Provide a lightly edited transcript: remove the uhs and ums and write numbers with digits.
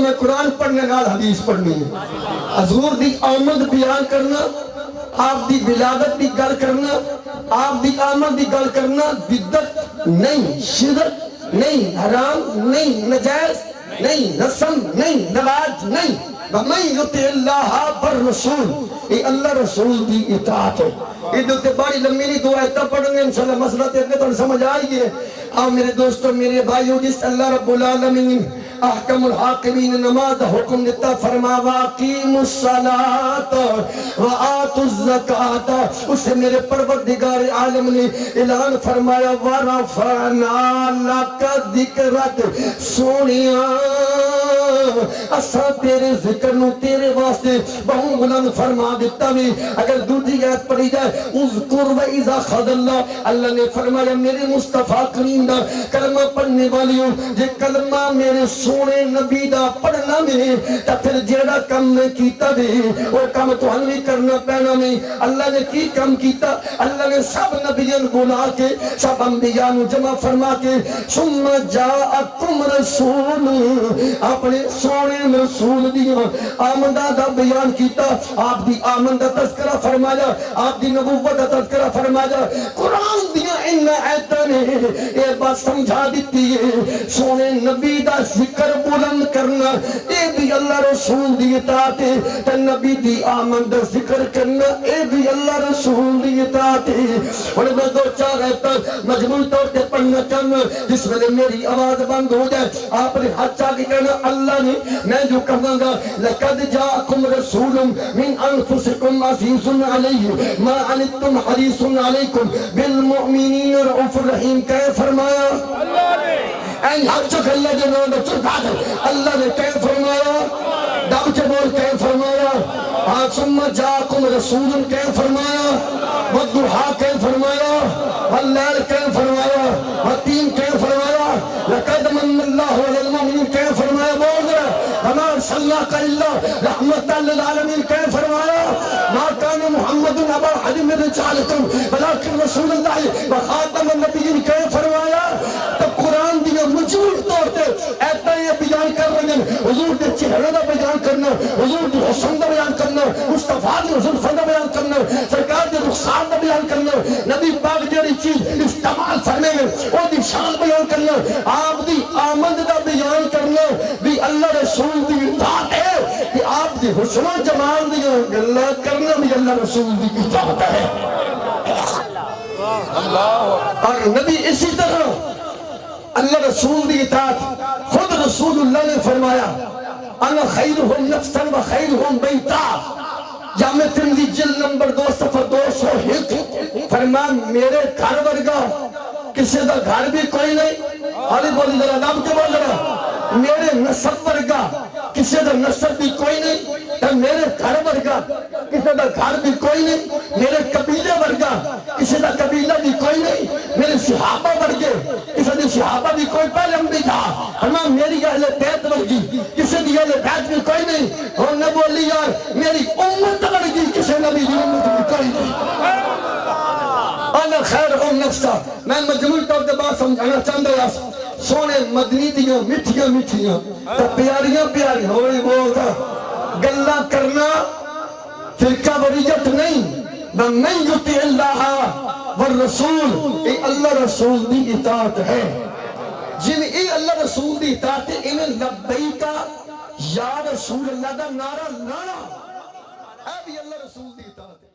میں قرآن پڑھنے نال حدیث پڑھنی ہے. حضور دی آمد بیان کرنا, آپ دی ولادت دی گل کرنا, آپ دی آمد دی گل کرنا بدعت نہیں, شرک نہیں, حرام نہیں, نجائز نہیں, رسم نہیں, رواج نہیں. وَمَن يُطِعِ اللَّهَ وَالرَّسُولَ, یہ اللہ رسول دی اطاعت ہے. یہ دوتے بڑی لمبی نہیں دعا ایتا پڑھیں گے انشاءاللہ مسئلہ تیرے تو سمجھ آئی ہے. آؤ میرے دوستوں میرے بھائیوں, جس اللہ رب العالمین احکم الحاکمین نماز حکم دیتا فرما وَاقِيمُوا الصَّلَاةَ وَآتُوا الزَّكَاةَ, اسے میرے پروردگار عالم نے اعلان فرمایا وَرَفَعْنَا لَكَ ذِكْرَكَ, سونیاں اساں تیرے ذکر نو تیرے واسطے بہت بلند فرما دیتا بھی. اگر دوسری آیت پڑھی جائے اذکر وَإِذَا خَذَ اللَّهُ, اللہ نے فرمایا میرے مصطفیٰ کریم دا کلمہ پڑھنے والیوں, یہ کلمہ میرے سونے نبی دا پڑھنا میں تا پھر جیڑا کم میں کیتا بھی وہ کم تو ہنوی کرنا پینا نہیں. اللہ نے کی کم کیتا, اللہ نے سب نبیان بلا کے سب انبیاء جمع فرما کے ثم جاءکم رسول, اپنے سونے رسول دیا آمدہ دا بیان کیتا, آپ دی آمد دا تذکرہ فرمایا, آپ دی نبوت دا تذکرہ فرمایا. قرآن دیا ان آیتاں نے یہ بات سمجھا دیتی ہے سونے نبی دا ذکر بلند کرنا اے بھی اللہ رسول دی اطاعت ہے, تے نبی دی آمد دا ذکر کرنا اے بھی اللہ رسول دی اطاعت ہے. اور میں دو چار آیتاں مجموع طور تے پڑھنا چاہنا, جس ویلے میری آواز بند ہو جائے آپ نے ہاتھ چاہ کے کہنا اللہ نے میں جو کہوں گا لَقَدْ جَاءَكُمْ رَسُولٌ مِّنْ أَنفُسِكُمْ عَزِيزٌ عَلَيْهِ مَا عَنِتُّمْ حَرِيصٌ عَلَيْكُمْ بِالْمُؤْمِنِينَ رَءُوفٌ رَحِيمٌ. کہے فرمایا این حق چک اللہ کے نام میں چکا دے, اللہ نے کہے فرمایا دب چے بول کہے فرمایا ثم جاءکم رسول کہے فرمایا والضحیٰ کہے فرمایا واللیل کہے فرمایا والتین کہے فرمایا لَقَدْ مَنَّ اللَّهُ عَلَى الْمُؤْمِنِينَ کہے فرمایا بول رہا وَمَا أَرْسَلْنَاكَ إِلَّا رَحْمَةً لِلْعَالَمِينَ کہے فرمایا مَا كَانَ مُحَمَّدٌ أَبَا أَحَدٍ مِّن رِجَالِكُمْ وَلَٰكِنَّ رَسُولَ اللَّهِ وَخَاتَمَ النَّبِيِّينَ کہے فرمایا. تو قرآن دیا مجموع طور تے ایتا یہ بیان کر رہے ہیں حضور دے چہرے دا بیان کرنا, حضور دے حسن دا بیان کرنا, مصطفیٰ دے حضور دا بیان کرنا, سرکار دے رخسار دا بیان کرنا, نبی پاک جیڑی چیز استعمال فرمے میں وہ دی شان بیان کرنا, آپ دی آمد دا بیان کرنا بھی اللہ رسول دی اطاعت ہے کہ آپ دی حسن و جمال دیا گلہ کرنا بھی اللہ رسول دی اطاعت ہے. اور نبی اسی طرح اللہ رسول دی اطاعت خود رسول اللہ نے فرمایا انا خیرہم نفسا و خیرہم بیتا, جامع ترمذی جلد نمبر 2 صفحہ 201 فرمان میرے گھر ورگا کسی دا گھر بھی کوئی نہیں, حالی بولی ذرا نام کے بول رہا, میرے نسب ورگا کسی دا نسب بھی کوئی نہیں, میرے گھر ورگا کسی دا گھر بھی کوئی نہیں, میرے قبیلے ورگا کسی دا قبیلہ بھی کوئی نہیں, میرے صحابہ ورگے کسی دی صحابہ بھی کوئی پہلے ہم بھی تھا, ہمیں میری اہل بیت ورگی کسی دی اہل بیت بھی کوئی نہیں, اور نے بولی یار میری امت ورگی کسی نبی دی امت بھی کوئی نہیں. انا خیرہم نفسا, میں مجموعی طور پہ بات سمجھانا چاہتا ہوں سونے مدنی دیاں مٹھیاں مٹھیاں تو پیاریاں پیاریاں ہوئی بولتا گلہ کرنا فرقہ وریت نہیں. وَمَن يُطِعِ اللَّهَ وَالرَّسُولَ, یہ اللہ رسول دی اطاعت ہے. جن یہ اللہ رسول دی اطاعت ہے انہیں لبیکہ یا رسول اللہ دا نعرہ لانا, اے بھی اللہ رسول دی اطاعت ہے.